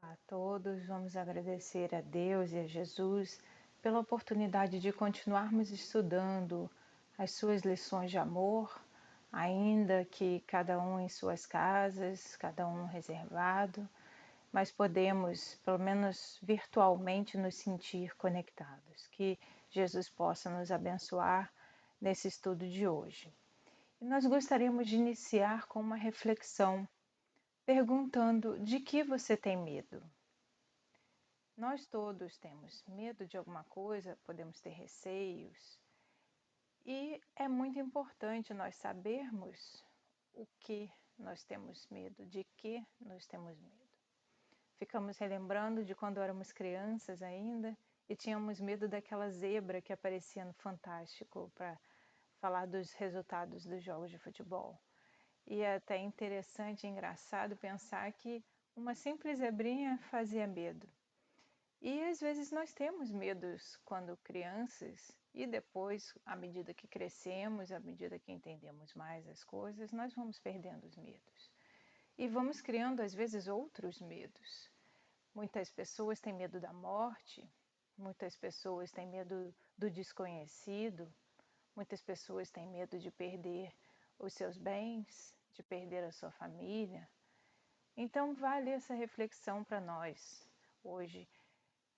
A todos, vamos agradecer a Deus e a Jesus pela oportunidade de continuarmos estudando as suas lições de amor, ainda que cada um em suas casas, cada um reservado, mas podemos, pelo menos virtualmente, nos sentir conectados. Que Jesus possa nos abençoar nesse estudo de hoje. E nós gostaríamos de iniciar com uma reflexão, perguntando: de que você tem medo? Nós todos temos medo de alguma coisa, podemos ter receios, e é muito importante nós sabermos o que nós temos medo, de que nós temos medo. Ficamos relembrando de quando éramos crianças ainda e tínhamos medo daquela zebra que aparecia no Fantástico para falar dos resultados dos jogos de futebol. E é até interessante e engraçado pensar que uma simples zebrinha fazia medo. E às vezes nós temos medos quando crianças e depois, à medida que crescemos, à medida que entendemos mais as coisas, nós vamos perdendo os medos. E vamos criando às vezes outros medos. Muitas pessoas têm medo da morte, muitas pessoas têm medo do desconhecido, muitas pessoas têm medo de perder os seus bens, de perder a sua família. Então vale essa reflexão para nós hoje.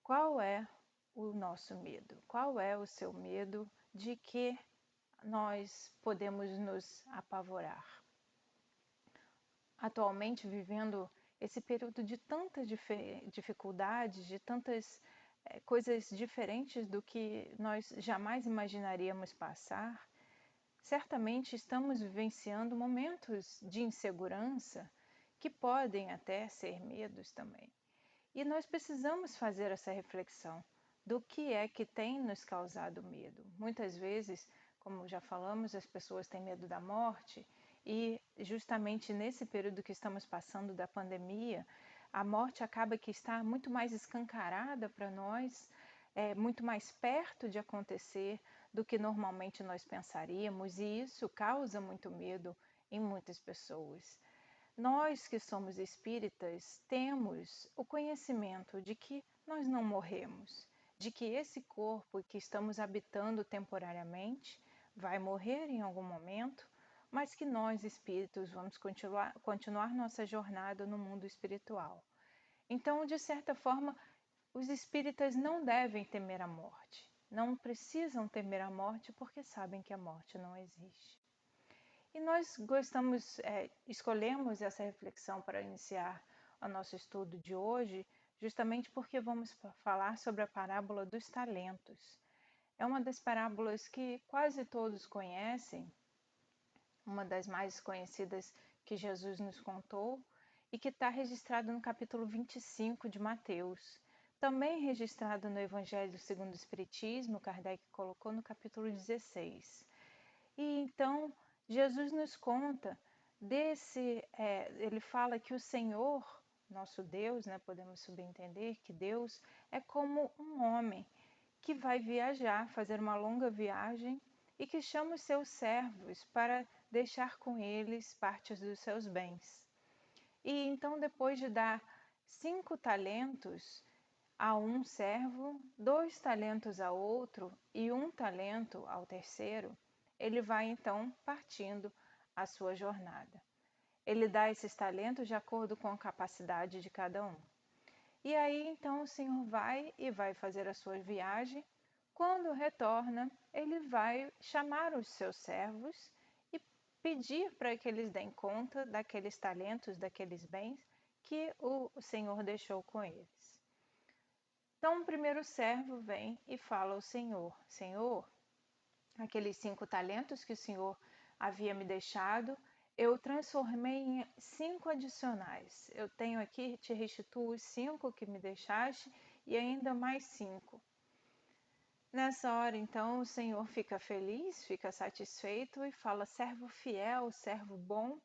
Qual é o nosso medo? Qual é o seu medo? De que nós podemos nos apavorar? Atualmente, vivendo esse período de tantas dificuldades, de tantas coisas diferentes do que nós jamais imaginaríamos passar, certamente estamos vivenciando momentos de insegurança que podem até ser medos também. E nós precisamos fazer essa reflexão do que é que tem nos causado medo. Muitas vezes, como já falamos, as pessoas têm medo da morte e justamente nesse período que estamos passando da pandemia, a morte acaba que está muito mais escancarada para nós, muito mais perto de acontecer do que normalmente nós pensaríamos, e isso causa muito medo em muitas pessoas. Nós que somos espíritas temos o conhecimento de que nós não morremos, de que esse corpo que estamos habitando temporariamente vai morrer em algum momento, mas que nós espíritos vamos continuar nossa jornada no mundo espiritual. Então, de certa forma, os espíritas não devem temer a morte, não precisam temer a morte porque sabem que a morte não existe. E nós escolhemos essa reflexão para iniciar o nosso estudo de hoje, justamente porque vamos falar sobre a parábola dos talentos. É uma das parábolas que quase todos conhecem, uma das mais conhecidas que Jesus nos contou e que está registrado no capítulo 25 de Mateus. Também registrado no Evangelho segundo o Espiritismo, Kardec colocou no capítulo 16. E então Jesus nos conta ele fala que o Senhor, nosso Deus, podemos subentender que Deus é como um homem que vai viajar, fazer uma longa viagem e que chama os seus servos para deixar com eles partes dos seus bens. E então, depois de dar 5 talentos a um servo, 2 talentos a outro e 1 talento ao terceiro, ele vai então partindo a sua jornada. Ele dá esses talentos de acordo com a capacidade de cada um. E aí então o Senhor vai fazer a sua viagem. Quando retorna, ele vai chamar os seus servos e pedir para que eles deem conta daqueles talentos, daqueles bens que o Senhor deixou com eles. Então o primeiro servo vem e fala ao Senhor: Senhor, aqueles 5 talentos que o Senhor havia me deixado, eu transformei em 5 adicionais. Eu tenho aqui, te restituo os 5 que me deixaste e ainda mais 5. Nessa hora, então, o Senhor fica feliz, fica satisfeito e fala: servo fiel, servo bom,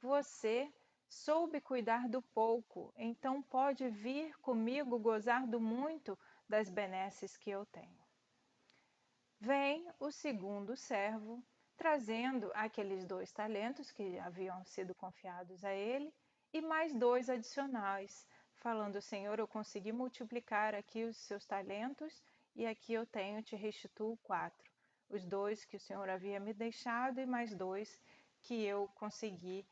você soube cuidar do pouco, então pode vir comigo gozar do muito das benesses que eu tenho. Vem o segundo servo, trazendo aqueles 2 talentos que haviam sido confiados a ele, e mais 2 adicionais, falando: Senhor, eu consegui multiplicar aqui os seus talentos e aqui eu te restituo 4. Os 2 que o Senhor havia me deixado e mais 2 que eu consegui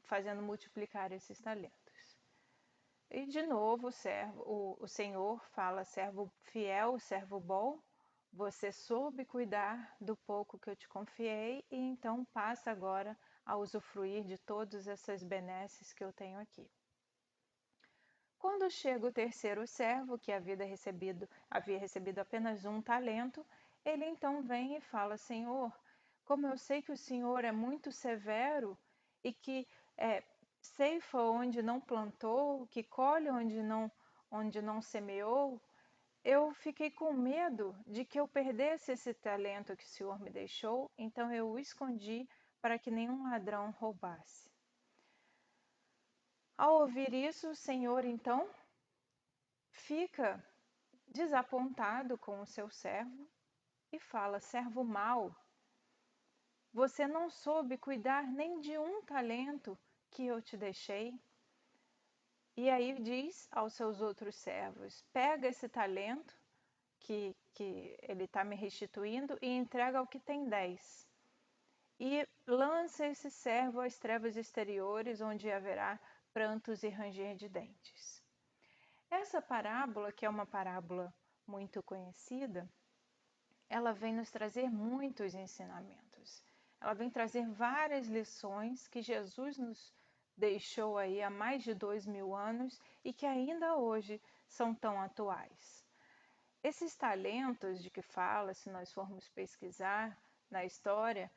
fazendo multiplicar esses talentos. E de novo o Senhor fala: servo fiel, servo bom, você soube cuidar do pouco que eu te confiei e então passa agora a usufruir de todas essas benesses que eu tenho aqui. Quando chega o terceiro servo, que havia recebido apenas 1 talento, ele então vem e fala: Senhor, como eu sei que o Senhor é muito severo e que ceifa onde não plantou, que colhe onde não semeou, eu fiquei com medo de que eu perdesse esse talento que o Senhor me deixou, então eu o escondi para que nenhum ladrão roubasse. Ao ouvir isso, o Senhor então fica desapontado com o seu servo e fala: servo mau, você não soube cuidar nem de 1 talento que eu te deixei. E aí diz aos seus outros servos: pega esse talento que ele está me restituindo e entrega ao que tem 10. E lança esse servo às trevas exteriores, onde haverá prantos e ranger de dentes. Essa parábola, que é uma parábola muito conhecida, ela vem nos trazer muitos ensinamentos. Ela vem trazer várias lições que Jesus nos deixou aí há mais de 2000 anos e que ainda hoje são tão atuais. Esses talentos de que fala, se nós formos pesquisar na história,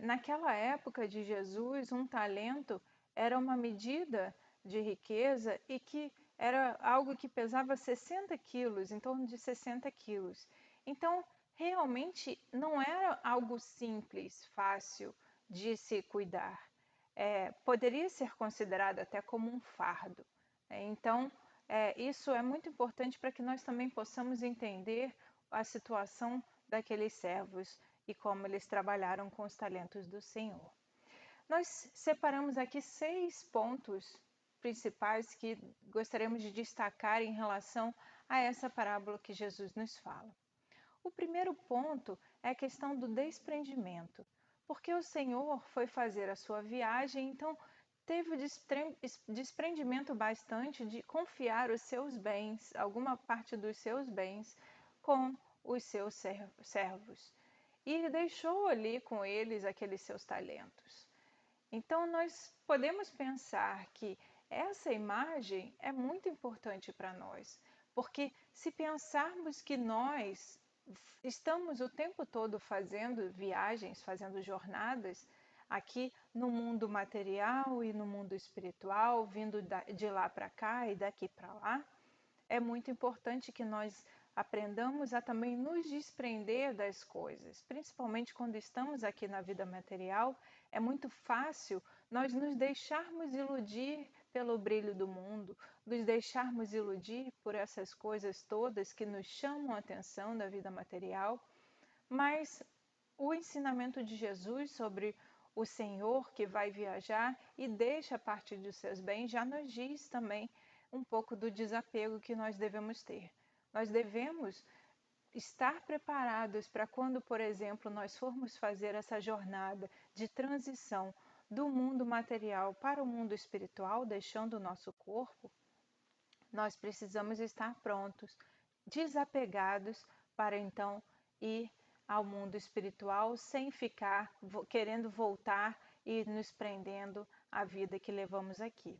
naquela época de Jesus, 1 talento era uma medida de riqueza e que era algo que pesava 60 quilos, em torno de 60 quilos. Então, realmente não era algo simples, fácil de se cuidar. Poderia ser considerado até como um fardo. Então, isso é muito importante para que nós também possamos entender a situação daqueles servos e como eles trabalharam com os talentos do Senhor. Nós separamos aqui 6 pontos principais que gostaríamos de destacar em relação a essa parábola que Jesus nos fala. O primeiro ponto é a questão do desprendimento, porque o Senhor foi fazer a sua viagem, então teve o desprendimento bastante de confiar os seus bens, alguma parte dos seus bens, com os seus servos. E deixou ali com eles aqueles seus talentos. Então, nós podemos pensar que essa imagem é muito importante para nós, porque se pensarmos que nós estamos o tempo todo fazendo viagens, fazendo jornadas aqui no mundo material e no mundo espiritual, vindo de lá para cá e daqui para lá, é muito importante que nós aprendamos a também nos desprender das coisas, principalmente quando estamos aqui na vida material. É muito fácil nós nos deixarmos iludir pelo brilho do mundo, nos deixarmos iludir por essas coisas todas que nos chamam a atenção da vida material, mas o ensinamento de Jesus sobre o Senhor que vai viajar e deixa parte dos seus bens já nos diz também um pouco do desapego que nós devemos ter. Nós devemos estar preparados para quando, por exemplo, nós formos fazer essa jornada de transição do mundo material para o mundo espiritual, deixando o nosso corpo, nós precisamos estar prontos, desapegados, para então ir ao mundo espiritual sem ficar querendo voltar e nos prendendo à vida que levamos aqui.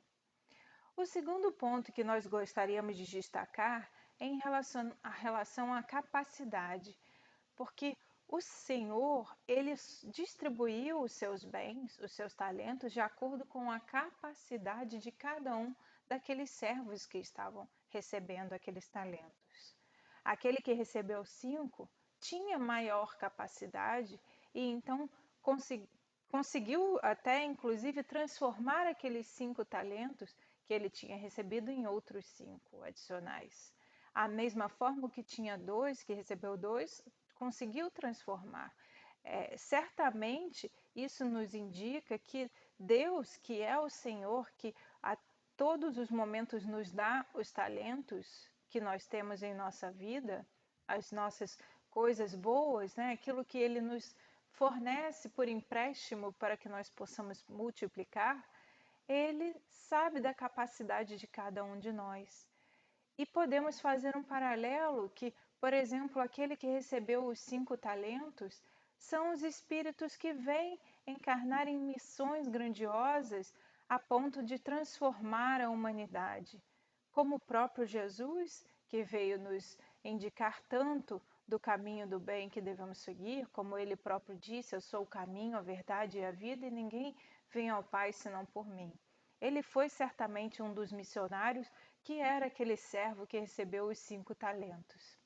O segundo ponto que nós gostaríamos de destacar é em relação à capacidade, porque o Senhor, ele distribuiu os seus bens, os seus talentos, de acordo com a capacidade de cada um daqueles servos que estavam recebendo aqueles talentos. Aquele que recebeu 5 tinha maior capacidade e então conseguiu até inclusive transformar aqueles 5 talentos que ele tinha recebido em outros 5 adicionais. A mesma forma que tinha 2, que recebeu 2, conseguiu transformar. Certamente isso nos indica que Deus, que é o Senhor, que todos os momentos nos dá os talentos que nós temos em nossa vida, as nossas coisas boas, né? Aquilo que Ele nos fornece por empréstimo para que nós possamos multiplicar, Ele sabe da capacidade de cada um de nós. E podemos fazer um paralelo que, por exemplo, aquele que recebeu os 5 talentos são os espíritos que vêm encarnar em missões grandiosas a ponto de transformar a humanidade. Como o próprio Jesus, que veio nos indicar tanto do caminho do bem que devemos seguir, como ele próprio disse, eu sou o caminho, a verdade e a vida, e ninguém vem ao Pai senão por mim. Ele foi certamente um dos missionários que era aquele servo que recebeu os 5 talentos.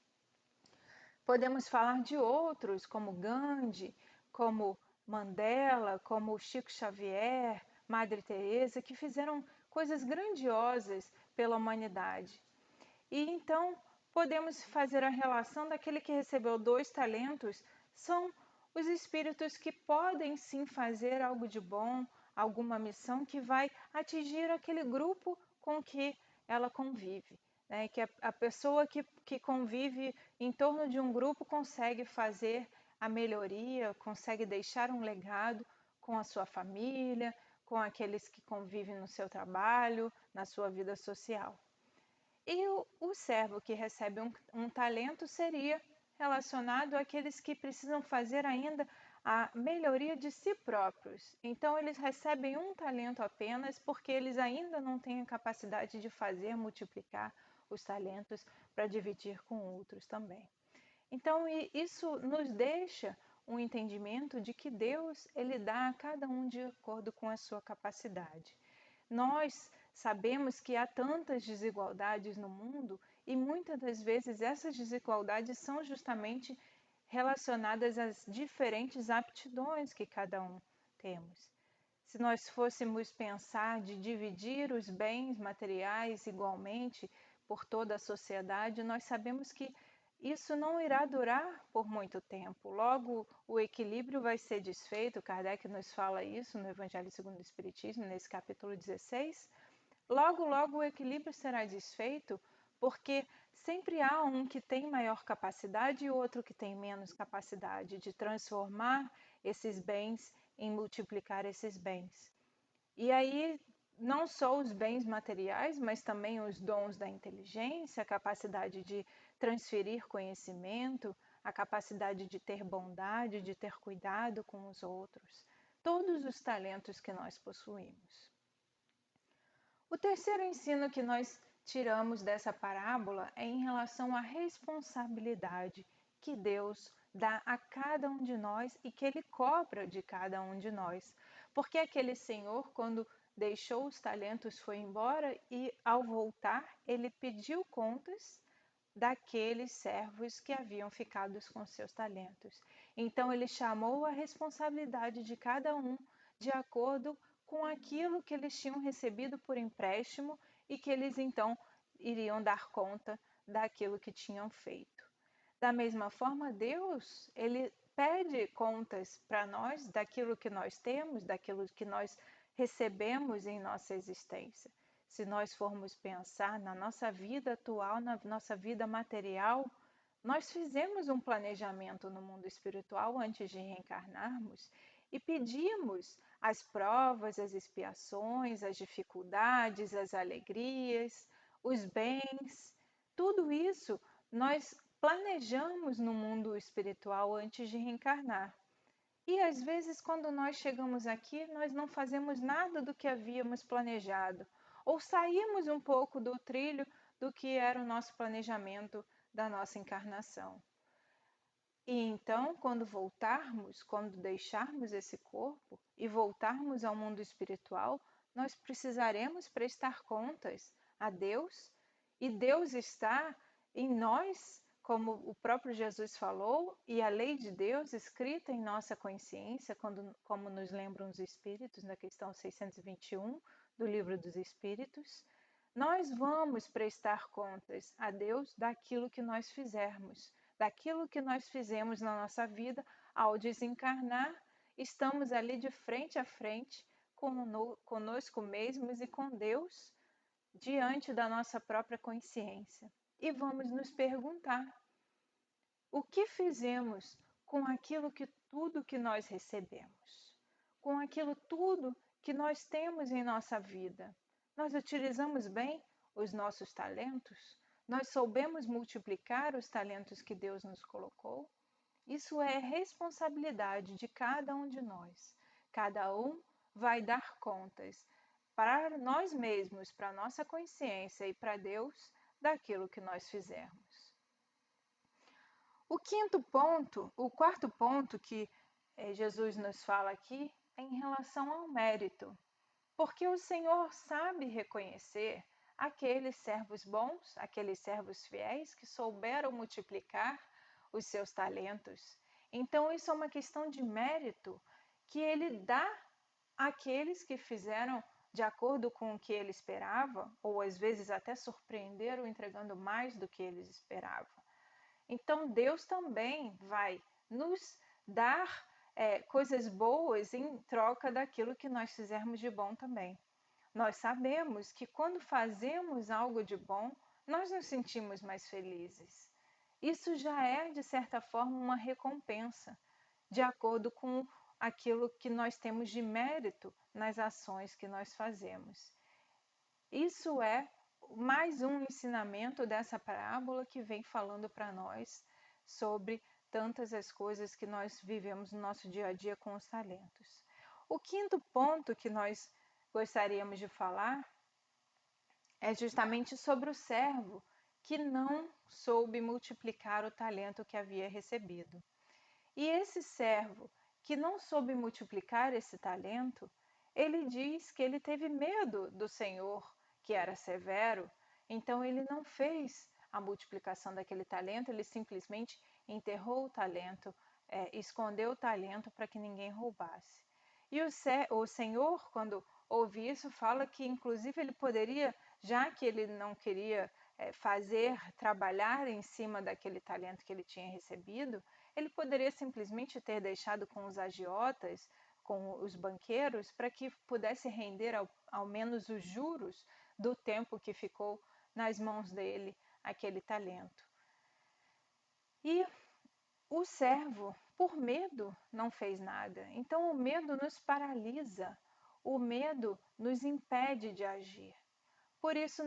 Podemos falar de outros, como Gandhi, como Mandela, como Chico Xavier, Madre Teresa, que fizeram coisas grandiosas pela humanidade. E então podemos fazer a relação daquele que recebeu 2 talentos, são os espíritos que podem sim fazer algo de bom, alguma missão que vai atingir aquele grupo com que ela convive. Né? Que a pessoa que convive em torno de um grupo consegue fazer a melhoria, consegue deixar um legado com a sua família, com aqueles que convivem no seu trabalho, na sua vida social. E o servo que recebe um talento seria relacionado àqueles que precisam fazer ainda a melhoria de si próprios. Então, eles recebem um talento apenas porque eles ainda não têm a capacidade de fazer multiplicar os talentos para dividir com outros também. Então, isso nos deixa um entendimento de que Deus ele dá a cada um de acordo com a sua capacidade. Nós sabemos que há tantas desigualdades no mundo e muitas das vezes essas desigualdades são justamente relacionadas às diferentes aptidões que cada um temos. Se nós fôssemos pensar de dividir os bens materiais igualmente por toda a sociedade, nós sabemos que isso não irá durar por muito tempo. Logo, o equilíbrio vai ser desfeito. Kardec nos fala isso no Evangelho segundo o Espiritismo, nesse capítulo 16. Logo, logo o equilíbrio será desfeito, porque sempre há um que tem maior capacidade e outro que tem menos capacidade de transformar esses bens em multiplicar esses bens. E aí, não só os bens materiais, mas também os dons da inteligência, a capacidade de transferir conhecimento, a capacidade de ter bondade, de ter cuidado com os outros, todos os talentos que nós possuímos. O terceiro ensino que nós tiramos dessa parábola é em relação à responsabilidade que Deus dá a cada um de nós e que Ele cobra de cada um de nós. Porque aquele senhor, quando deixou os talentos, foi embora e, ao voltar, ele pediu contas daqueles servos que haviam ficado com seus talentos. Então, ele chamou a responsabilidade de cada um de acordo com aquilo que eles tinham recebido por empréstimo e que eles então iriam dar conta daquilo que tinham feito. Da mesma forma, Deus, ele pede contas para nós daquilo que nós temos, daquilo que nós recebemos em nossa existência. Se nós formos pensar na nossa vida atual, na nossa vida material, nós fizemos um planejamento no mundo espiritual antes de reencarnarmos e pedimos as provas, as expiações, as dificuldades, as alegrias, os bens, tudo isso nós planejamos no mundo espiritual antes de reencarnar. E às vezes, quando nós chegamos aqui, nós não fazemos nada do que havíamos planejado, ou saímos um pouco do trilho do que era o nosso planejamento da nossa encarnação. E então, quando voltarmos, quando deixarmos esse corpo e voltarmos ao mundo espiritual, nós precisaremos prestar contas a Deus, e Deus está em nós, como o próprio Jesus falou, e a lei de Deus escrita em nossa consciência, como nos lembram os Espíritos, na questão 621 do Livro dos Espíritos, nós vamos prestar contas a Deus daquilo que nós fizermos, daquilo que nós fizemos na nossa vida ao desencarnar. Estamos ali de frente a frente conosco mesmos e com Deus, diante da nossa própria consciência e vamos nos perguntar: o que fizemos com aquilo que tudo que nós recebemos? Com aquilo tudo que nós temos em nossa vida? Nós utilizamos bem os nossos talentos? Nós soubemos multiplicar os talentos que Deus nos colocou? Isso é responsabilidade de cada um de nós. Cada um vai dar contas para nós mesmos, para a nossa consciência e para Deus daquilo que nós fizermos. O quarto ponto que Jesus nos fala aqui é em relação ao mérito, porque o Senhor sabe reconhecer aqueles servos bons, aqueles servos fiéis que souberam multiplicar os seus talentos. Então, isso é uma questão de mérito que ele dá àqueles que fizeram de acordo com o que ele esperava, ou às vezes até surpreenderam entregando mais do que eles esperavam. Então, Deus também vai nos dar coisas boas em troca daquilo que nós fizermos de bom também. Nós sabemos que quando fazemos algo de bom, nós nos sentimos mais felizes. Isso já é, de certa forma, uma recompensa, de acordo com aquilo que nós temos de mérito nas ações que nós fazemos. Isso é mais um ensinamento dessa parábola que vem falando para nós sobre tantas as coisas que nós vivemos no nosso dia a dia com os talentos. O quinto ponto que nós gostaríamos de falar é justamente sobre o servo que não soube multiplicar o talento que havia recebido. E esse servo que não soube multiplicar esse talento, ele diz que ele teve medo do Senhor, que era severo, então ele não fez a multiplicação daquele talento, ele simplesmente enterrou o talento, escondeu o talento para que ninguém roubasse. E o Senhor, quando ouve isso, fala que inclusive ele poderia, já que ele não queria trabalhar em cima daquele talento que ele tinha recebido, ele poderia simplesmente ter deixado com os agiotas, com os banqueiros, para que pudesse render ao menos os juros do tempo que ficou nas mãos dele aquele talento. E o servo, por medo, não fez nada. Então o medo nos paralisa, o medo nos impede de agir. Por isso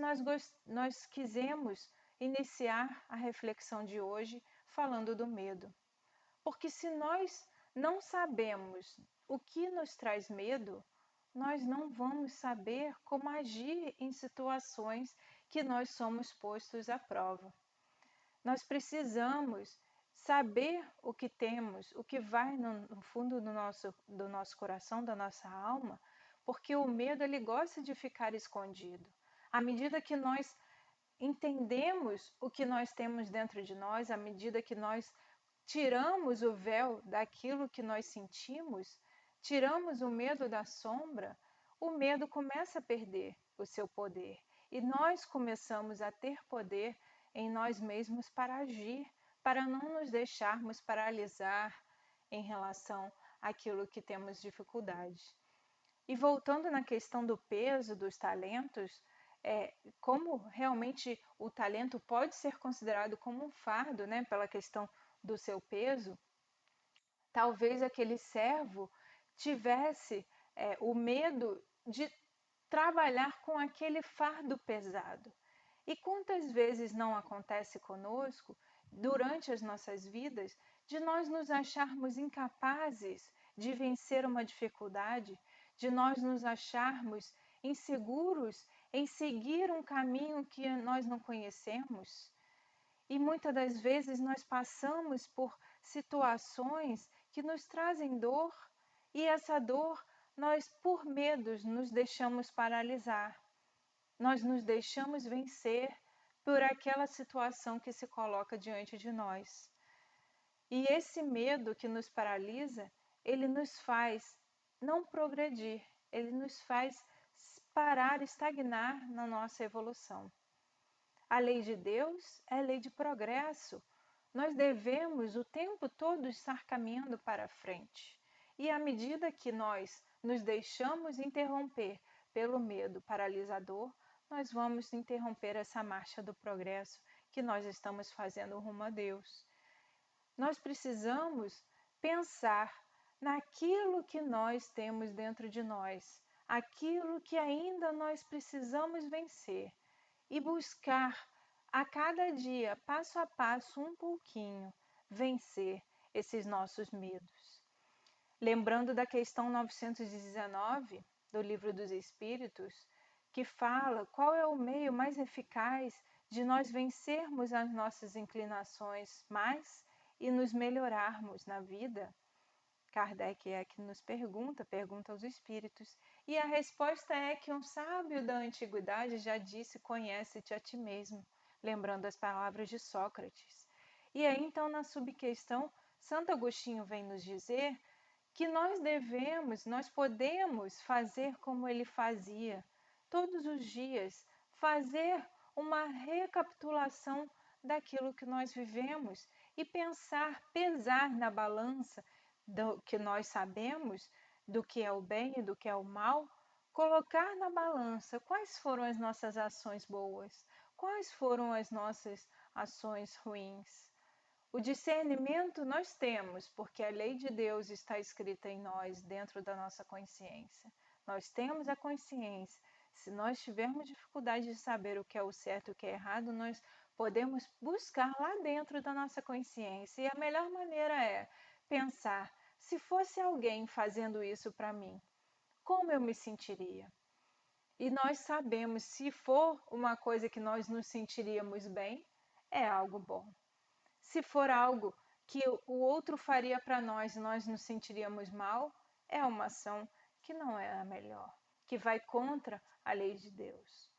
nós quisemos iniciar a reflexão de hoje falando do medo. Porque se nós não sabemos o que nos traz medo, nós não vamos saber como agir em situações que nós somos postos à prova. Nós precisamos saber o que temos, o que vai no fundo do nosso coração, da nossa alma, porque o medo ele gosta de ficar escondido. À medida que nós entendemos o que nós temos dentro de nós, à medida que nós tiramos o véu daquilo que nós sentimos, tiramos o medo da sombra, o medo começa a perder o seu poder e nós começamos a ter poder em nós mesmos para agir, para não nos deixarmos paralisar em relação àquilo que temos dificuldade. E voltando na questão do peso dos talentos, como realmente o talento pode ser considerado como um fardo, né, pela questão do seu peso, talvez aquele servo tivesse o medo de trabalhar com aquele fardo pesado. E quantas vezes não acontece conosco, durante as nossas vidas, de nós nos acharmos incapazes de vencer uma dificuldade, de nós nos acharmos inseguros em seguir um caminho que nós não conhecemos? E muitas das vezes nós passamos por situações que nos trazem dor, e essa dor nós, por medos, nos deixamos paralisar. Nós nos deixamos vencer por aquela situação que se coloca diante de nós. E esse medo que nos paralisa, ele nos faz não progredir, ele nos faz parar, estagnar na nossa evolução. A lei de Deus é lei de progresso. Nós devemos o tempo todo estar caminhando para frente. E à medida que nós nos deixamos interromper pelo medo paralisador, nós vamos interromper essa marcha do progresso que nós estamos fazendo rumo a Deus. Nós precisamos pensar naquilo que nós temos dentro de nós, aquilo que ainda nós precisamos vencer e buscar a cada dia, passo a passo, um pouquinho, vencer esses nossos medos. Lembrando da questão 919 do Livro dos Espíritos, que fala qual é o meio mais eficaz de nós vencermos as nossas inclinações mais e nos melhorarmos na vida. Kardec é que nos pergunta aos espíritos, e a resposta é que um sábio da antiguidade já disse: conhece-te a ti mesmo, lembrando as palavras de Sócrates. E aí então na subquestão, Santo Agostinho vem nos dizer que nós podemos fazer como ele fazia, todos os dias, fazer uma recapitulação daquilo que nós vivemos e pensar, pesar na balança do que nós sabemos, do que é o bem e do que é o mal, colocar na balança quais foram as nossas ações boas, quais foram as nossas ações ruins. O discernimento nós temos, porque a lei de Deus está escrita em nós, dentro da nossa consciência. Nós temos a consciência. Se nós tivermos dificuldade de saber o que é o certo e o que é errado, nós podemos buscar lá dentro da nossa consciência. E a melhor maneira é pensar: se fosse alguém fazendo isso para mim, como eu me sentiria? E nós sabemos, se for uma coisa que nós nos sentiríamos bem, é algo bom. Se for algo que o outro faria para nós e nós nos sentiríamos mal, é uma ação que não é a melhor, que vai contra a lei de Deus.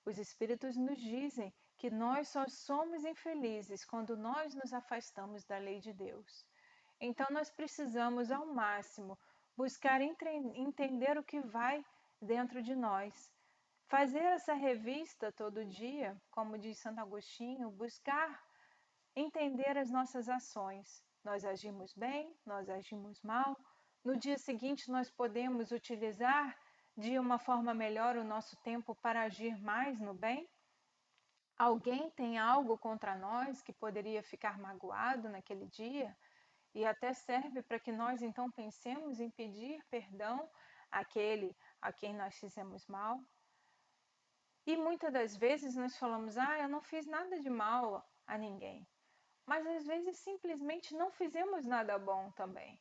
Os Espíritos nos dizem que nós só somos infelizes quando nós nos afastamos da lei de Deus. Então nós precisamos ao máximo buscar entender o que vai dentro de nós. Fazer essa revista todo dia, como diz Santo Agostinho, buscar entender as nossas ações. Nós agimos bem, nós agimos mal. No dia seguinte, nós podemos utilizar de uma forma melhor o nosso tempo para agir mais no bem? Alguém tem algo contra nós que poderia ficar magoado naquele dia? E até serve para que nós então pensemos em pedir perdão àquele a quem nós fizemos mal? E muitas das vezes nós falamos: eu não fiz nada de mal a ninguém. Mas às vezes simplesmente não fizemos nada bom também.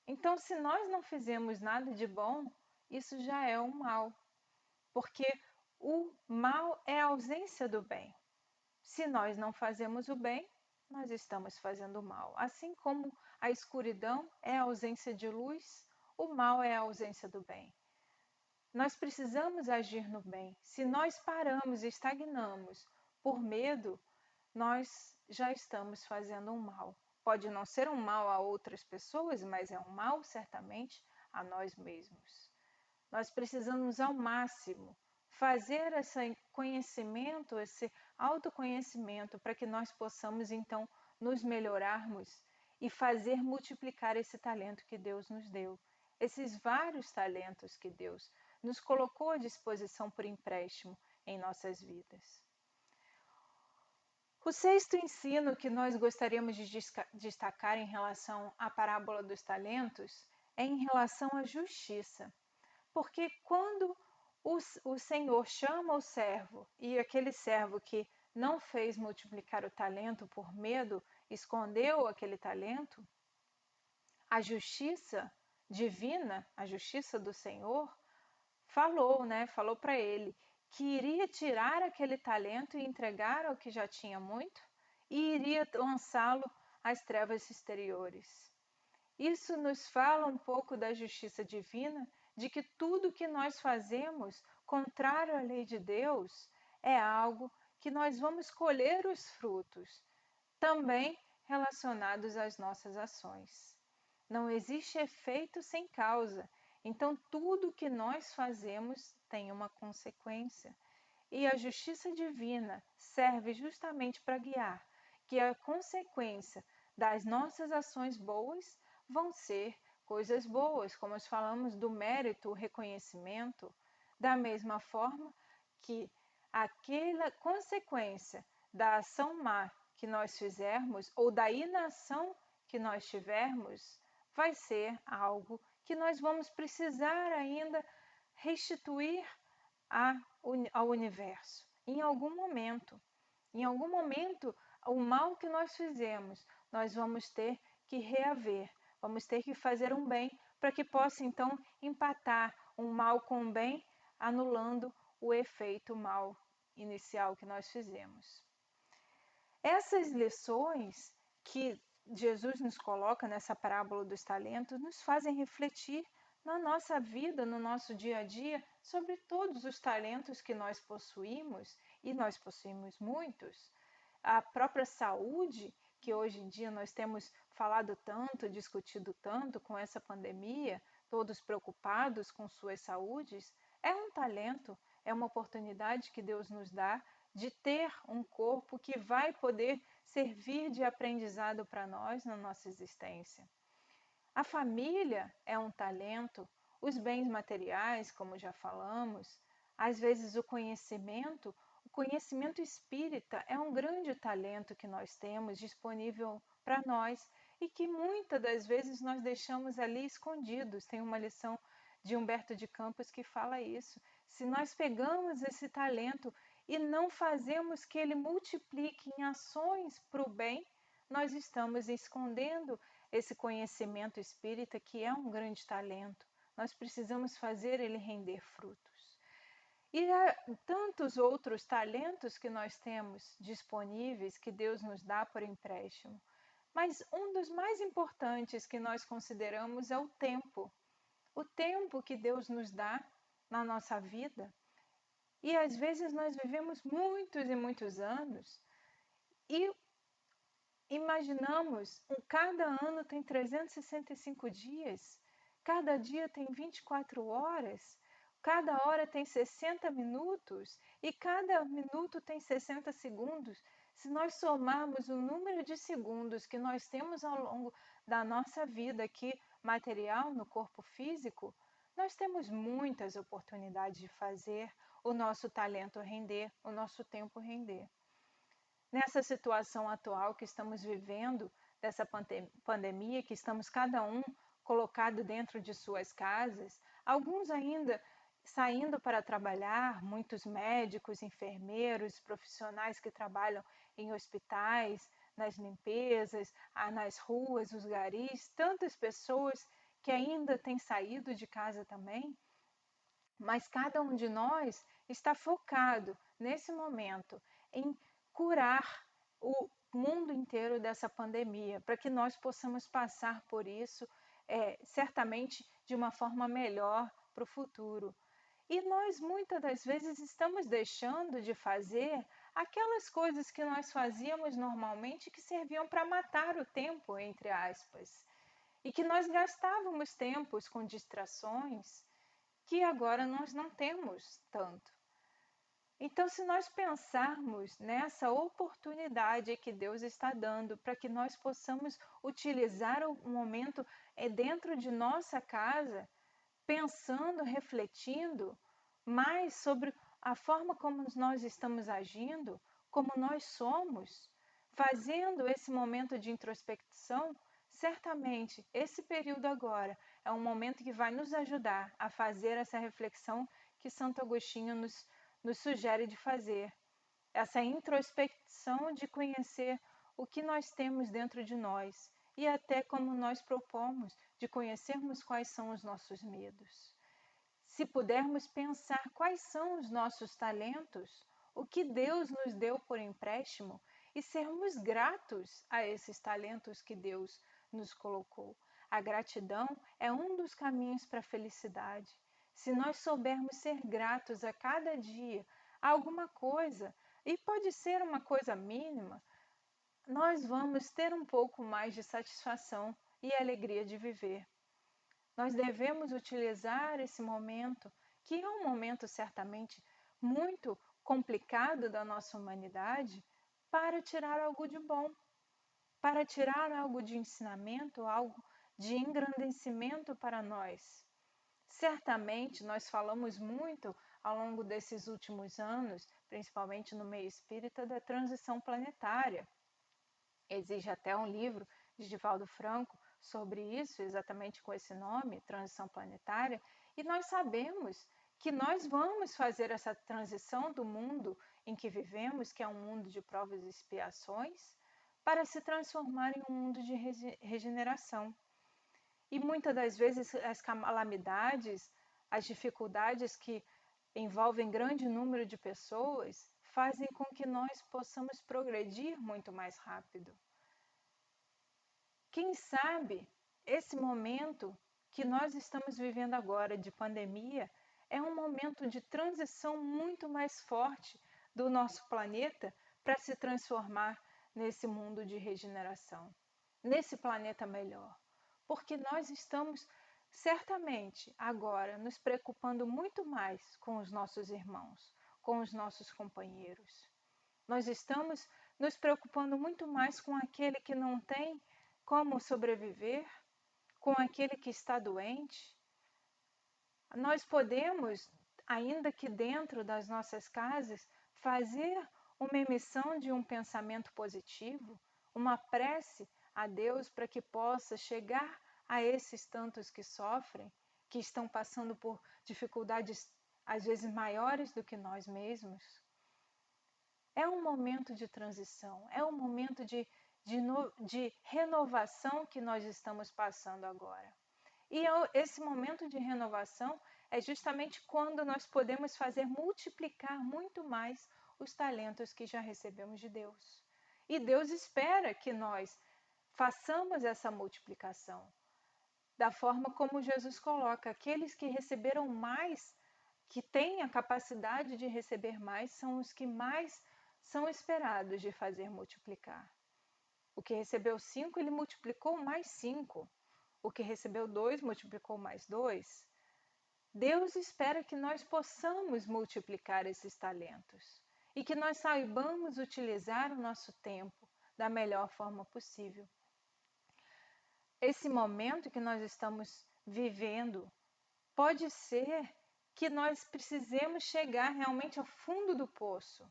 Então, se nós não fizemos nada de bom, isso já é um mal, porque o mal é a ausência do bem. Se nós não fazemos o bem, nós estamos fazendo o mal. Assim como a escuridão é a ausência de luz, o mal é a ausência do bem. Nós precisamos agir no bem. Se nós paramos e estagnamos por medo, nós já estamos fazendo um mal. Pode não ser um mal a outras pessoas, mas é um mal certamente a nós mesmos. Nós precisamos ao máximo fazer esse conhecimento, esse autoconhecimento, para que nós possamos então nos melhorarmos e fazer multiplicar esse talento que Deus nos deu, esses vários talentos que Deus nos colocou à disposição por empréstimo em nossas vidas. O sexto ensino que nós gostaríamos de destacar em relação à parábola dos talentos é em relação à justiça. Porque quando o Senhor chama o servo e aquele servo que não fez multiplicar o talento por medo, escondeu aquele talento, a justiça divina, a justiça do Senhor, falou para ele que iria tirar aquele talento e entregar ao que já tinha muito e iria lançá-lo às trevas exteriores. Isso nos fala um pouco da justiça divina, de que tudo que nós fazemos contrário à lei de Deus é algo que nós vamos colher os frutos, também relacionados às nossas ações. Não existe efeito sem causa. Então, tudo que nós fazemos tem uma consequência. E a justiça divina serve justamente para guiar que a consequência das nossas ações boas vão ser coisas boas, como nós falamos do mérito, o reconhecimento, da mesma forma que aquela consequência da ação má que nós fizermos ou da inação que nós tivermos vai ser algo que nós vamos precisar ainda restituir ao universo em algum momento. Em algum momento, o mal que nós fizemos, nós vamos ter que reaver, vamos ter que fazer um bem para que possa então empatar um mal com um bem, anulando o efeito mal inicial que nós fizemos. Essas lições que Jesus nos coloca nessa parábola dos talentos nos fazem refletir na nossa vida, no nosso dia a dia, sobre todos os talentos que nós possuímos, e nós possuímos muitos. A própria saúde, que hoje em dia nós temos falado tanto, discutido tanto com essa pandemia, todos preocupados com suas saúdes, é um talento, é uma oportunidade que Deus nos dá de ter um corpo que vai poder servir de aprendizado para nós na nossa existência. A família é um talento, os bens materiais, como já falamos, às vezes o conhecimento espírita é um grande talento que nós temos disponível para nós e que muitas das vezes nós deixamos ali escondidos. Tem uma lição de Humberto de Campos que fala isso. Se nós pegamos esse talento e não fazemos que ele multiplique em ações para o bem, nós estamos escondendo esse conhecimento espírita que é um grande talento. Nós precisamos fazer ele render frutos. E há tantos outros talentos que nós temos disponíveis que Deus nos dá por empréstimo. Mas um dos mais importantes que nós consideramos é o tempo. O tempo que Deus nos dá na nossa vida. E às vezes nós vivemos muitos e muitos anos e imaginamos, cada ano tem 365 dias, cada dia tem 24 horas, cada hora tem 60 minutos e cada minuto tem 60 segundos. Se nós somarmos o número de segundos que nós temos ao longo da nossa vida aqui material, no corpo físico, nós temos muitas oportunidades de fazer o nosso talento render, o nosso tempo render. Nessa situação atual que estamos vivendo, dessa pandemia, que estamos cada um colocado dentro de suas casas, alguns ainda saindo para trabalhar, muitos médicos, enfermeiros, profissionais que trabalham em hospitais, nas limpezas, nas ruas, os garis, tantas pessoas que ainda têm saído de casa também, mas cada um de nós está focado nesse momento em curar o mundo inteiro dessa pandemia, para que nós possamos passar por isso certamente de uma forma melhor para o futuro. E nós muitas das vezes estamos deixando de fazer aquelas coisas que nós fazíamos normalmente que serviam para matar o tempo, entre aspas, e que nós gastávamos tempos com distrações que agora nós não temos tanto. Então, se nós pensarmos nessa oportunidade que Deus está dando para que nós possamos utilizar o momento dentro de nossa casa, pensando, refletindo mais sobre a forma como nós estamos agindo, como nós somos, fazendo esse momento de introspecção, certamente esse período agora é um momento que vai nos ajudar a fazer essa reflexão que Santo Agostinho nos sugere de fazer. Essa introspecção de conhecer o que nós temos dentro de nós e até como nós propomos de conhecermos quais são os nossos medos. Se pudermos pensar quais são os nossos talentos, o que Deus nos deu por empréstimo e sermos gratos a esses talentos que Deus nos colocou. A gratidão é um dos caminhos para a felicidade. Se nós soubermos ser gratos a cada dia a alguma coisa, e pode ser uma coisa mínima, nós vamos ter um pouco mais de satisfação e alegria de viver. Nós devemos utilizar esse momento, que é um momento certamente muito complicado da nossa humanidade, para tirar algo de bom, para tirar algo de ensinamento, algo de engrandecimento para nós. Certamente nós falamos muito ao longo desses últimos anos, principalmente no meio espírita, da transição planetária. Existe até um livro de Divaldo Franco sobre isso, exatamente com esse nome, Transição Planetária, e nós sabemos que nós vamos fazer essa transição do mundo em que vivemos, que é um mundo de provas e expiações, para se transformar em um mundo de regeneração. E muitas das vezes as calamidades, as dificuldades que envolvem grande número de pessoas, fazem com que nós possamos progredir muito mais rápido. Quem sabe esse momento que nós estamos vivendo agora de pandemia é um momento de transição muito mais forte do nosso planeta para se transformar nesse mundo de regeneração, nesse planeta melhor. Porque nós estamos certamente agora nos preocupando muito mais com os nossos irmãos, com os nossos companheiros. Nós estamos nos preocupando muito mais com aquele que não tem como sobreviver, com aquele que está doente. Nós podemos, ainda que dentro das nossas casas, fazer uma emissão de um pensamento positivo, uma prece a Deus para que possa chegar a esses tantos que sofrem, que estão passando por dificuldades às vezes maiores do que nós mesmos. É um momento de transição, é um momento de renovação que nós estamos passando agora. E esse momento de renovação é justamente quando nós podemos fazer multiplicar muito mais os talentos que já recebemos de Deus. E Deus espera que nós façamos essa multiplicação. Da forma como Jesus coloca, aqueles que receberam mais, que têm a capacidade de receber mais, são os que mais são esperados de fazer multiplicar. O que recebeu 5, ele multiplicou mais 5. O que recebeu 2, multiplicou mais 2. Deus espera que nós possamos multiplicar esses talentos e que nós saibamos utilizar o nosso tempo da melhor forma possível. Esse momento que nós estamos vivendo pode ser que nós precisemos chegar realmente ao fundo do poço,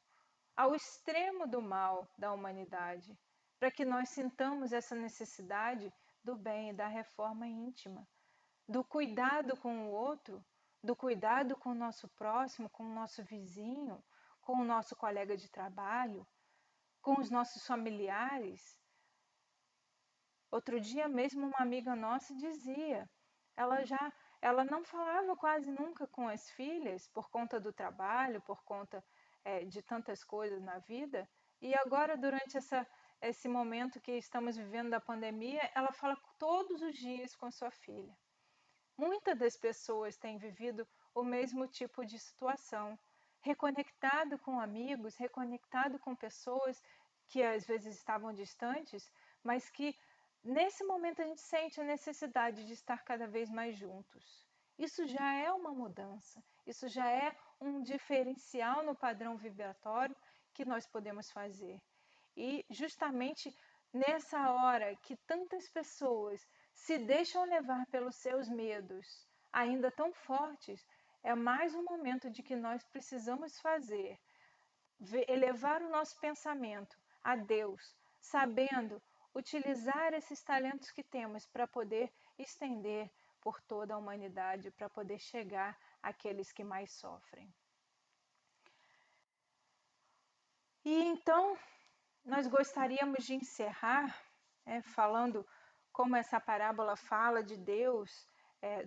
ao extremo do mal da humanidade, para que nós sintamos essa necessidade do bem e da reforma íntima, do cuidado com o outro, do cuidado com o nosso próximo, com o nosso vizinho, com o nosso colega de trabalho, com os nossos familiares. Outro dia mesmo uma amiga nossa dizia, ela não falava quase nunca com as filhas por conta do trabalho, por conta de tantas coisas na vida, e agora durante esse momento que estamos vivendo da pandemia, ela fala todos os dias com sua filha. Muitas das pessoas têm vivido o mesmo tipo de situação, reconectado com amigos, reconectado com pessoas que às vezes estavam distantes, mas que nesse momento a gente sente a necessidade de estar cada vez mais juntos. Isso já é uma mudança, isso já é um diferencial no padrão vibratório que nós podemos fazer. E justamente nessa hora que tantas pessoas se deixam levar pelos seus medos, ainda tão fortes, é mais um momento de que nós precisamos fazer, elevar o nosso pensamento a Deus, sabendo utilizar esses talentos que temos para poder estender por toda a humanidade, para poder chegar àqueles que mais sofrem. E então, nós gostaríamos de encerrar falando como essa parábola fala de Deus,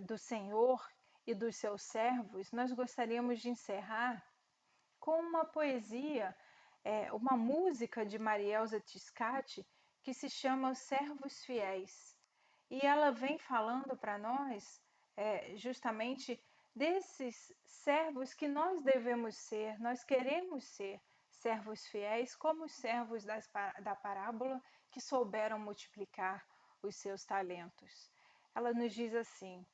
do Senhor e dos seus servos. Nós gostaríamos de encerrar com uma poesia, uma música de Marielza Tiscati, que se chama Os Servos Fiéis. E ela vem falando para nós justamente desses servos que nós devemos ser, nós queremos ser servos fiéis, como os servos da parábola que souberam multiplicar os seus talentos. Ela nos diz assim: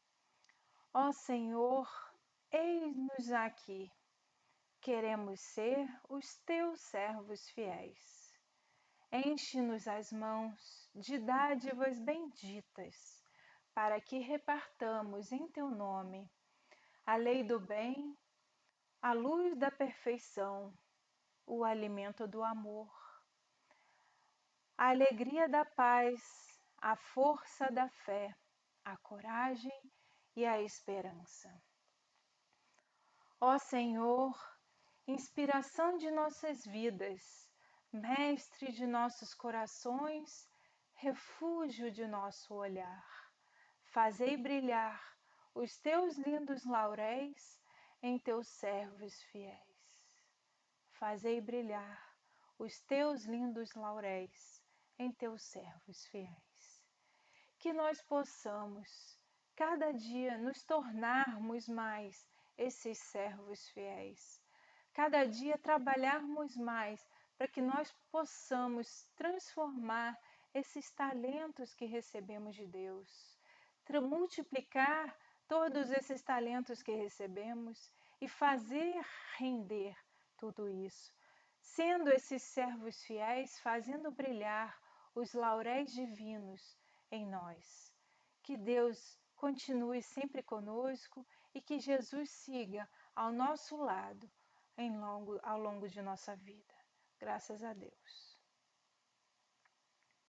ó Senhor, eis-nos aqui, queremos ser os teus servos fiéis. Enche-nos as mãos de dádivas benditas, para que repartamos em teu nome a lei do bem, a luz da perfeição, o alimento do amor, a alegria da paz, a força da fé, a coragem e a esperança. Ó Senhor, inspiração de nossas vidas, mestre de nossos corações, refúgio de nosso olhar, fazei brilhar os teus lindos lauréis em teus servos fiéis. Fazei brilhar os teus lindos lauréis em teus servos fiéis. Que nós possamos, cada dia, nos tornarmos mais esses servos fiéis. Cada dia trabalharmos mais para que nós possamos transformar esses talentos que recebemos de Deus, multiplicar todos esses talentos que recebemos e fazer render tudo isso, sendo esses servos fiéis, fazendo brilhar os lauréis divinos em nós. Que Deus continue sempre conosco e que Jesus siga ao nosso lado ao longo de nossa vida. Graças a Deus.